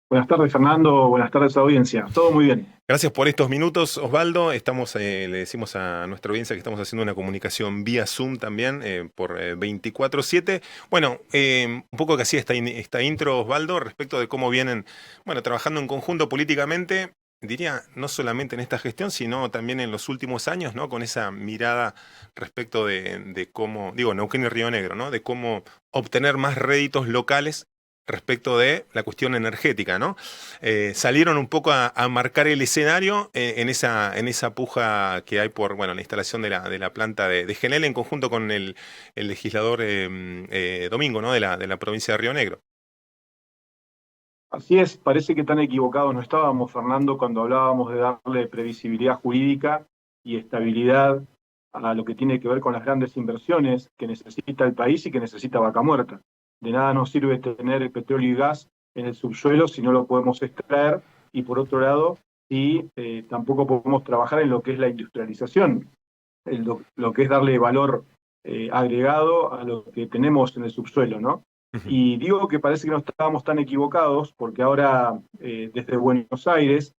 Buenas tardes, Fernando. Buenas tardes, audiencia. Todo muy bien. Gracias por estos minutos, Osvaldo. Le decimos a nuestra audiencia que estamos haciendo una comunicación vía Zoom también por 24/7. Bueno, un poco que hacía esta intro, Osvaldo, respecto de cómo vienen, bueno, trabajando en conjunto políticamente, diría, no solamente en esta gestión, sino también en los últimos años, ¿no? Con esa mirada respecto de cómo, digo, Neuquén y Río Negro, ¿no? De cómo obtener más réditos locales respecto de la cuestión energética, ¿no? Salieron un poco a marcar el escenario en esa puja que hay por, bueno, la instalación de la planta de Genel en conjunto con el legislador Domingo, ¿no? De la provincia de Río Negro. Así es, parece que tan equivocados no estábamos, Fernando, cuando hablábamos de darle previsibilidad jurídica y estabilidad a lo que tiene que ver con las grandes inversiones que necesita el país y que necesita Vaca Muerta. De nada nos sirve tener petróleo y gas en el subsuelo si no lo podemos extraer y por otro lado, si tampoco podemos trabajar en lo que es la industrialización, lo que es darle valor agregado a lo que tenemos en el subsuelo, ¿no? Ujú. Y digo que parece que no estábamos tan equivocados, porque ahora desde Buenos Aires,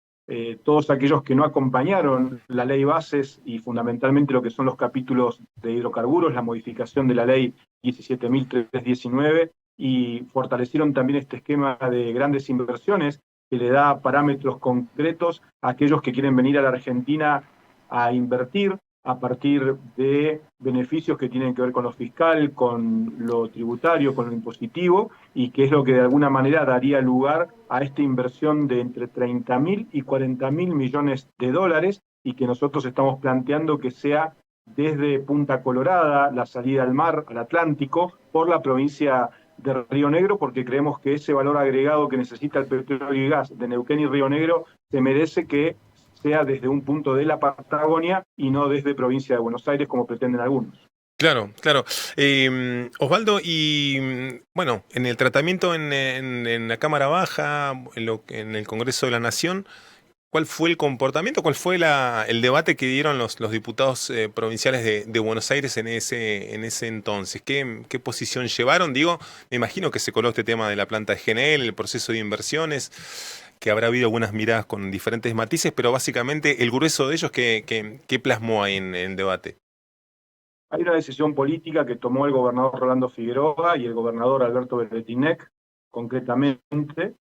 todos aquellos que no acompañaron la ley bases y fundamentalmente lo que son los capítulos de hidrocarburos, la modificación de la ley 17.319 y fortalecieron también este esquema de grandes inversiones que le da parámetros concretos a aquellos que quieren venir a la Argentina a invertir a partir de beneficios que tienen que ver con lo fiscal, con lo tributario, con lo impositivo, y que es lo que de alguna manera daría lugar a esta inversión de entre 30.000 y 40.000 millones de dólares, y que nosotros estamos planteando que sea desde Punta Colorada, la salida al mar, al Atlántico, por la provincia de Río Negro, porque creemos que ese valor agregado que necesita el petróleo y gas de Neuquén y Río Negro se merece que sea desde un punto de la Patagonia y no desde provincia de Buenos Aires como pretenden algunos. Claro, claro. Osvaldo, y bueno, en el tratamiento en la Cámara Baja, en el Congreso de la Nación, ¿cuál fue el comportamiento? ¿Cuál fue el debate que dieron los diputados provinciales de Buenos Aires en ese entonces? ¿Qué posición llevaron? Digo, me imagino que se coló este tema de la planta de GNL, el proceso de inversiones, que habrá habido algunas miradas con diferentes matices, pero básicamente el grueso de ellos, ¿qué plasmó ahí en el debate? Hay una decisión política que tomó el gobernador Rolando Figueroa y el gobernador Alberto Berretinec, concretamente,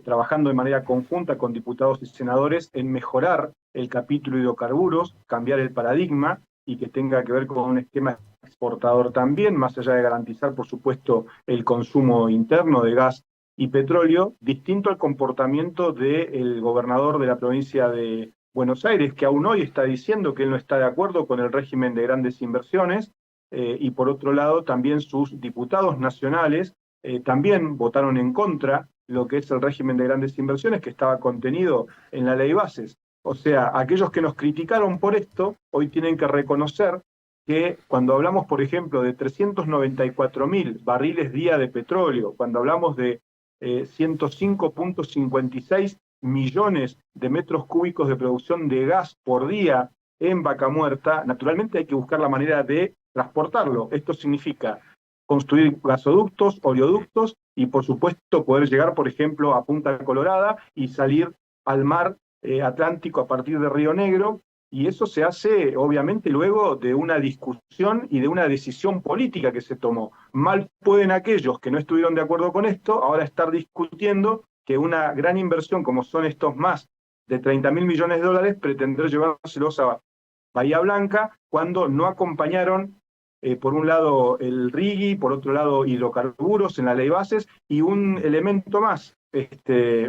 trabajando de manera conjunta con diputados y senadores en mejorar el capítulo hidrocarburos, cambiar el paradigma y que tenga que ver con un esquema exportador también, más allá de garantizar, por supuesto, el consumo interno de gas y petróleo, distinto al comportamiento del gobernador de la provincia de Buenos Aires, que aún hoy está diciendo que él no está de acuerdo con el régimen de grandes inversiones, y por otro lado también sus diputados nacionales también votaron en contra lo que es el régimen de grandes inversiones que estaba contenido en la ley bases. O sea, aquellos que nos criticaron por esto hoy tienen que reconocer que cuando hablamos, por ejemplo, de 394.000 barriles día de petróleo, cuando hablamos de 105.56 millones de metros cúbicos de producción de gas por día en Vaca Muerta, naturalmente hay que buscar la manera de transportarlo. Esto significa construir gasoductos, oleoductos y por supuesto poder llegar, por ejemplo, a Punta Colorada y salir al mar Atlántico a partir de Río Negro. Y eso se hace, obviamente, luego de una discusión y de una decisión política que se tomó. Mal pueden aquellos que no estuvieron de acuerdo con esto ahora estar discutiendo que una gran inversión como son estos más de 30.000 millones de dólares pretender llevárselos a Bahía Blanca cuando no acompañaron, por un lado, el RIGI, por otro lado, hidrocarburos en la ley bases y un elemento más,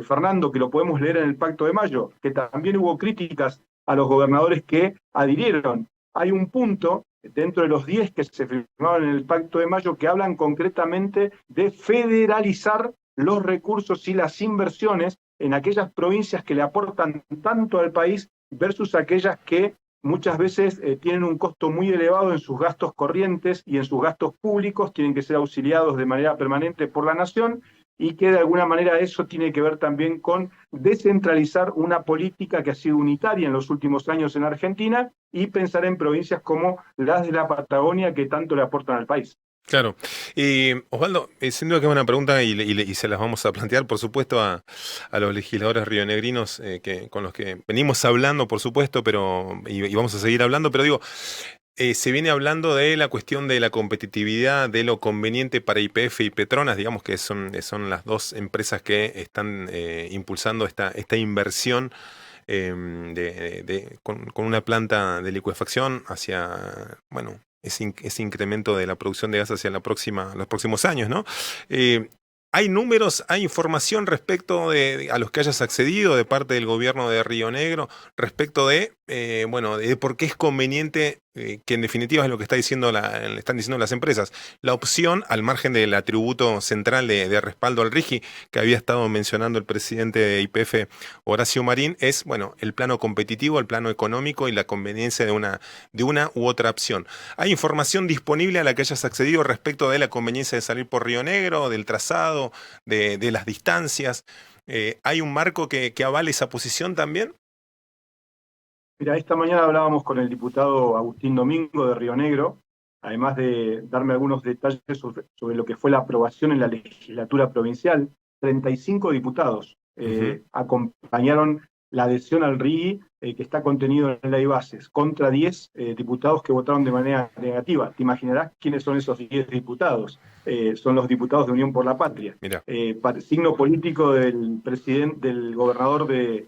Fernando, que lo podemos leer en el Pacto de Mayo, que también hubo críticas a los gobernadores que adhirieron. Hay un punto dentro de los 10 que se firmaron en el Pacto de Mayo que hablan concretamente de federalizar los recursos y las inversiones en aquellas provincias que le aportan tanto al país versus aquellas que muchas veces tienen un costo muy elevado en sus gastos corrientes y en sus gastos públicos, tienen que ser auxiliados de manera permanente por la nación y que de alguna manera eso tiene que ver también con descentralizar una política que ha sido unitaria en los últimos años en Argentina y pensar en provincias como las de la Patagonia que tanto le aportan al país. Claro. Osvaldo, sin duda que es una pregunta y se las vamos a plantear, por supuesto, a los legisladores rionegrinos con los que venimos hablando, por supuesto, y vamos a seguir hablando, pero digo, se viene hablando de la cuestión de la competitividad, de lo conveniente para YPF y Petronas, digamos que son las dos empresas que están impulsando esta inversión con una planta de licuefacción hacia, bueno, ese incremento de la producción de gas hacia los próximos años, ¿no? Eh, ¿Hay números, hay información respecto a los que hayas accedido de parte del gobierno de Río Negro respecto bueno, de por qué es conveniente, que en definitiva es lo que están diciendo las empresas, la opción al margen del atributo central de respaldo al RIGI que había estado mencionando el presidente de YPF, Horacio Marín, es, bueno, el plano competitivo, el plano económico y la conveniencia de una u otra opción? ¿Hay información disponible a la que hayas accedido respecto de la conveniencia de salir por Río Negro, del trazado, de las distancias? ¿Hay un marco que avale esa posición también? Mira, esta mañana hablábamos con el diputado Agustín Domingo de Río Negro, además de darme algunos detalles sobre lo que fue la aprobación en la legislatura provincial. 35 diputados Ujú. acompañaron la adhesión al RIGI, que está contenido en la ley bases, contra 10 diputados que votaron de manera negativa. Te imaginarás quiénes son esos 10 diputados. Son los diputados de Unión por la Patria. Mira. Signo político del presidente, del gobernador de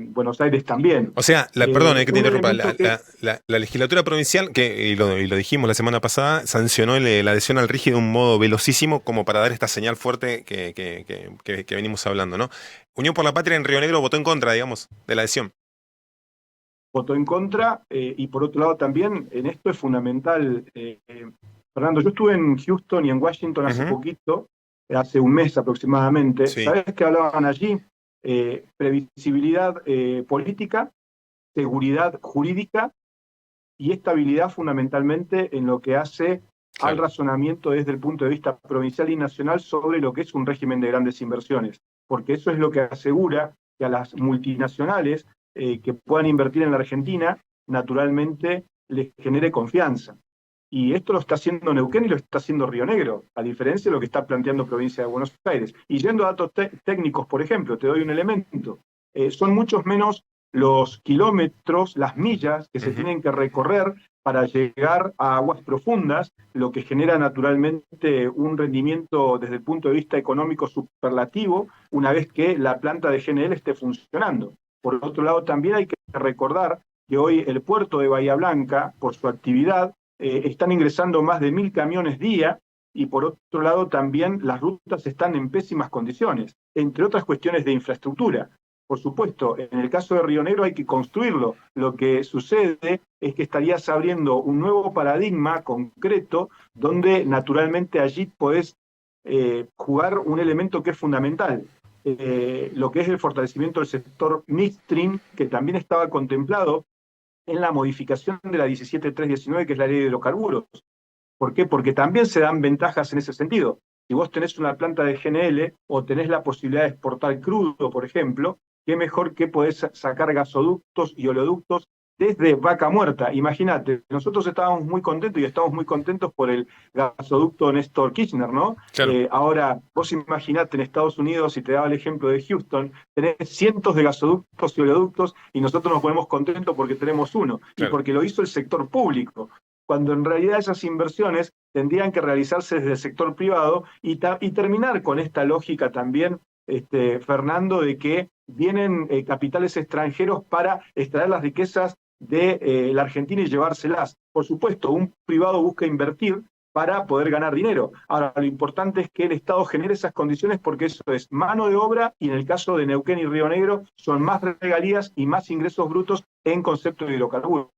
Buenos Aires también. O sea, perdón, que te Un interrumpa, elemento que, la legislatura provincial, y lo dijimos la semana pasada, sancionó la adhesión al RIGI de un modo velocísimo como para dar esta señal fuerte que venimos hablando, ¿no? Unión por la Patria en Río Negro votó en contra, digamos, de la adhesión. votó en contra, y por otro lado también en esto es fundamental, Fernando, yo estuve en Houston y en Washington hace Ujú. poquito, hace un mes aproximadamente. Sí, ¿Sabés qué hablaban allí? Previsibilidad política, seguridad jurídica y estabilidad fundamentalmente en lo que hace al claro. razonamiento desde el punto de vista provincial y nacional sobre lo que es un régimen de grandes inversiones, porque eso es lo que asegura que a las multinacionales que puedan invertir en la Argentina, naturalmente les genere confianza. Y esto lo está haciendo Neuquén y lo está haciendo Río Negro, a diferencia de lo que está planteando Provincia de Buenos Aires. Y yendo a datos técnicos, por ejemplo, te doy un elemento. Son muchos menos los kilómetros, las millas que se Ujú. tienen que recorrer para llegar a aguas profundas, lo que genera naturalmente un rendimiento desde el punto de vista económico superlativo una vez que la planta de GNL esté funcionando. Por otro lado, también hay que recordar que hoy el puerto de Bahía Blanca, por su actividad, están ingresando más de 1.000 camiones día, y por otro lado también las rutas están en pésimas condiciones, entre otras cuestiones de infraestructura. Por supuesto, en el caso de Río Negro hay que construirlo. Lo que sucede es que estarías abriendo un nuevo paradigma concreto donde naturalmente allí podés jugar un elemento que es fundamental, lo que es el fortalecimiento del sector midstream, que también estaba contemplado en la modificación de la 17319, que es la ley de hidrocarburos. ¿Por qué? Porque también se dan ventajas en ese sentido. Si vos tenés una planta de GNL o tenés la posibilidad de exportar crudo, por ejemplo, qué mejor que podés sacar gasoductos y oleoductos desde Vaca Muerta. Imagínate, nosotros estábamos muy contentos y estamos muy contentos por el gasoducto Néstor Kirchner, ¿no? Claro, Ahora, vos imaginate en Estados Unidos, y te daba el ejemplo de Houston, tenés cientos de gasoductos y oleoductos y nosotros nos ponemos contentos porque tenemos uno y claro. porque lo hizo el sector público, cuando en realidad esas inversiones tendrían que realizarse desde el sector privado y terminar con esta lógica también, Fernando, de que vienen capitales extranjeros para extraer las riquezas de la Argentina y llevárselas. Por supuesto, un privado busca invertir para poder ganar dinero. Ahora, lo importante es que el Estado genere esas condiciones porque eso es mano de obra y en el caso de Neuquén y Río Negro son más regalías y más ingresos brutos en concepto de hidrocarburos.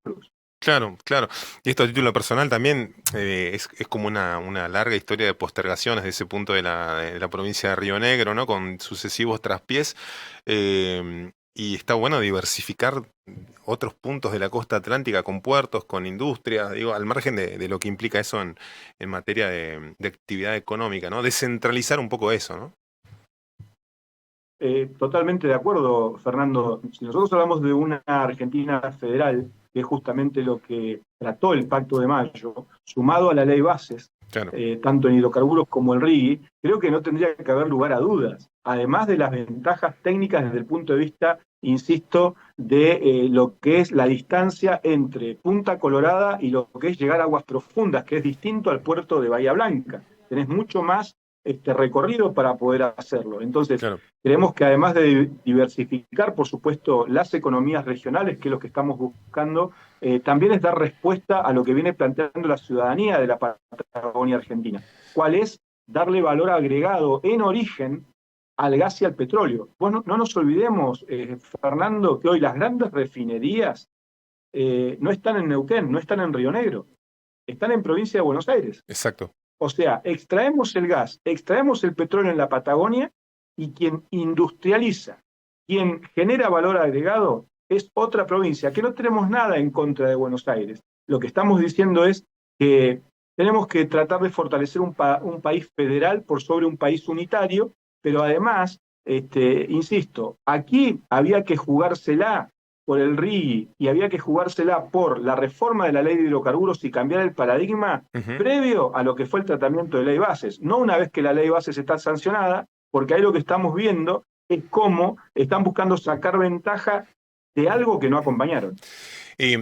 Claro, claro. Y esto a título personal también es como una larga historia de postergaciones de ese punto de la provincia de Río Negro, ¿no? Con sucesivos traspiés. Y está bueno diversificar otros puntos de la costa atlántica con puertos, con industrias, digo, al margen de lo que implica eso en materia de actividad económica, ¿no? Descentralizar un poco eso, ¿no? Totalmente de acuerdo, Fernando. Si nosotros hablamos de una Argentina federal, que es justamente lo que trató el Pacto de Mayo, sumado a la ley bases, Claro. tanto en hidrocarburos como el RIGI, creo que no tendría que haber lugar a dudas. Además de las ventajas técnicas desde el punto de vista, insisto, de lo que es la distancia entre Punta Colorada y lo que es llegar a aguas profundas, que es distinto al puerto de Bahía Blanca. Tenés mucho más recorrido para poder hacerlo. Entonces, Claro. creemos que además de diversificar, por supuesto, las economías regionales, que es lo que estamos buscando, también es dar respuesta a lo que viene planteando la ciudadanía de la Patagonia Argentina. ¿Cuál es? Darle valor agregado en origen al gas y al petróleo. Bueno, no nos olvidemos, Fernando, que hoy las grandes refinerías no están en Neuquén, no están en Río Negro, están en provincia de Buenos Aires. Exacto. O sea, extraemos el gas, extraemos el petróleo en la Patagonia y quien industrializa, quien genera valor agregado es otra provincia, que no tenemos nada en contra de Buenos Aires. Lo que estamos diciendo es que tenemos que tratar de fortalecer un país federal por sobre un país unitario, pero además, insisto, aquí había que jugársela por el RIGI y había que jugársela por la reforma de la ley de hidrocarburos y cambiar el paradigma previo a lo que fue el tratamiento de ley bases, no una vez que la ley bases está sancionada, porque ahí lo que estamos viendo es cómo están buscando sacar ventaja de algo que no acompañaron.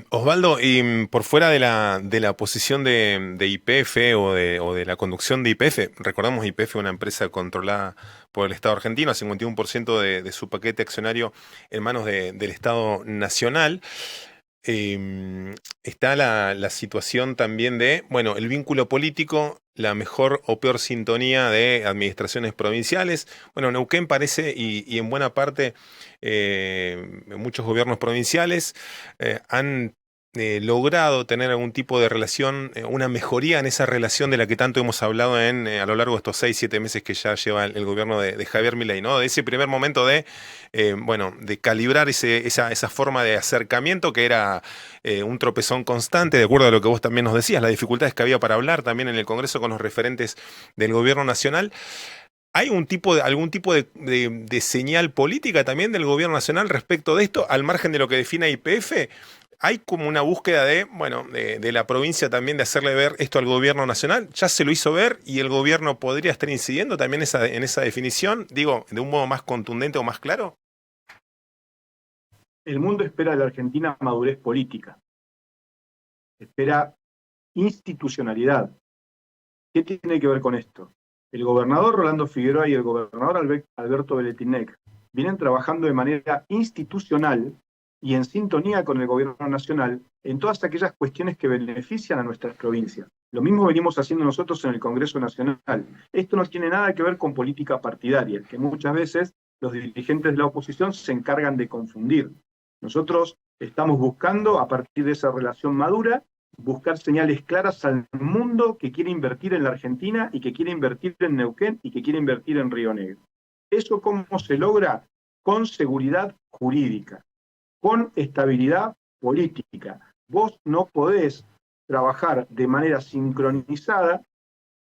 Osvaldo, y por fuera de la posición de YPF o de la conducción de YPF, recordamos YPF es una empresa controlada por el Estado argentino, 51% de su paquete accionario en manos del Estado nacional. Está la situación también de, bueno, el vínculo político, la mejor o peor sintonía de administraciones provinciales. Bueno, Neuquén parece, y en buena parte muchos gobiernos provinciales han logrado tener algún tipo de relación, una mejoría en esa relación de la que tanto hemos hablado a lo largo de estos 6, 7 meses que ya lleva el gobierno de Javier Milei, ¿no? De ese primer momento bueno, de calibrar esa forma de acercamiento que era un tropezón constante, de acuerdo a lo que vos también nos decías, las dificultades que había para hablar también en el Congreso con los referentes del gobierno nacional. ¿Hay algún tipo de señal política también del gobierno nacional respecto de esto, al margen de lo que define YPF? ¿Hay como una búsqueda bueno, de la provincia también de hacerle ver esto al gobierno nacional? ¿Ya se lo hizo ver y el gobierno podría estar incidiendo también en esa definición? Digo, de un modo más contundente o más claro. El mundo espera de la Argentina madurez política, espera institucionalidad. ¿Qué tiene que ver con esto? El gobernador Rolando Figueroa y el gobernador Alberto Beletinec vienen trabajando de manera institucional y en sintonía con el gobierno nacional en todas aquellas cuestiones que benefician a nuestras provincias. Lo mismo venimos haciendo nosotros en el Congreso Nacional. Esto no tiene nada que ver con política partidaria, que muchas veces los dirigentes de la oposición se encargan de confundir. Nosotros estamos buscando, a partir de esa relación madura, buscar señales claras al mundo que quiere invertir en la Argentina y que quiere invertir en Neuquén y que quiere invertir en Río Negro. ¿Eso cómo se logra? Con seguridad jurídica, con estabilidad política. Vos no podés trabajar de manera sincronizada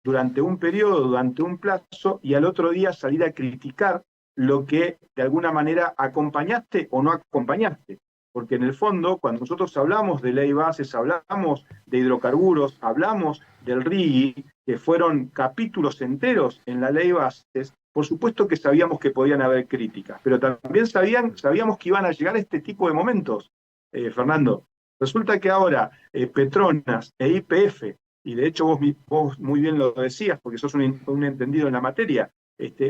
durante un periodo, durante un plazo, y al otro día salir a criticar lo que de alguna manera acompañaste o no acompañaste. Porque en el fondo, cuando nosotros hablamos de ley bases, hablamos de hidrocarburos, hablamos del RIGI, que fueron capítulos enteros en la ley bases, por supuesto que sabíamos que podían haber críticas, pero también sabíamos que iban a llegar este tipo de momentos, Fernando. Resulta que ahora Petronas e YPF, y de hecho vos muy bien lo decías, porque sos un entendido en la materia,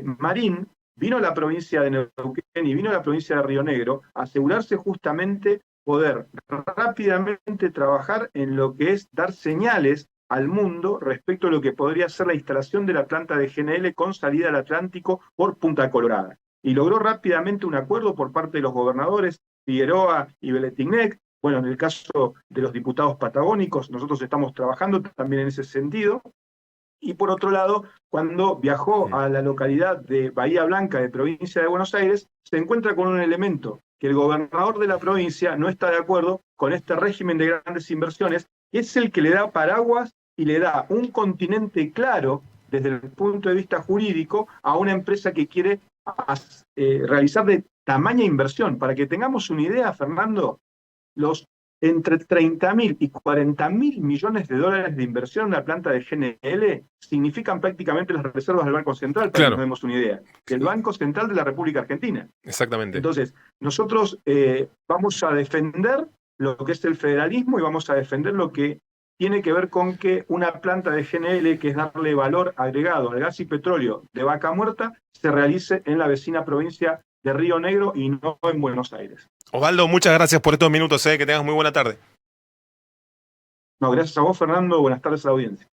Marín vino a la provincia de Neuquén y vino a la provincia de Río Negro a asegurarse justamente poder rápidamente trabajar en lo que es dar señales al mundo respecto a lo que podría ser la instalación de la planta de GNL con salida al Atlántico por Punta Colorada. Y logró rápidamente un acuerdo por parte de los gobernadores Figueroa y Beletinec. Bueno, en el caso de los diputados patagónicos, nosotros estamos trabajando también en ese sentido. Y por otro lado, cuando viajó a la localidad de Bahía Blanca, de provincia de Buenos Aires, se encuentra con un elemento, que el gobernador de la provincia no está de acuerdo con este régimen de grandes inversiones, y es el que le da paraguas y le da un continente claro, desde el punto de vista jurídico, a una empresa que quiere realizar de tamaña inversión. Para que tengamos una idea, Fernando, los entre 30.000 y 40.000 millones de dólares de inversión en una planta de GNL significan prácticamente las reservas del Banco Central, para que nos Claro, demos una idea, del Banco Central de la República Argentina. exactamente. Entonces, nosotros vamos a defender lo que es el federalismo y vamos a defender lo que tiene que ver con que una planta de GNL, que es darle valor agregado al gas y petróleo de Vaca Muerta, se realice en la vecina provincia de Río Negro y no en Buenos Aires. Osvaldo, muchas gracias por estos minutos, que tengas muy buena tarde. No, gracias a vos, Fernando. Buenas tardes a la audiencia.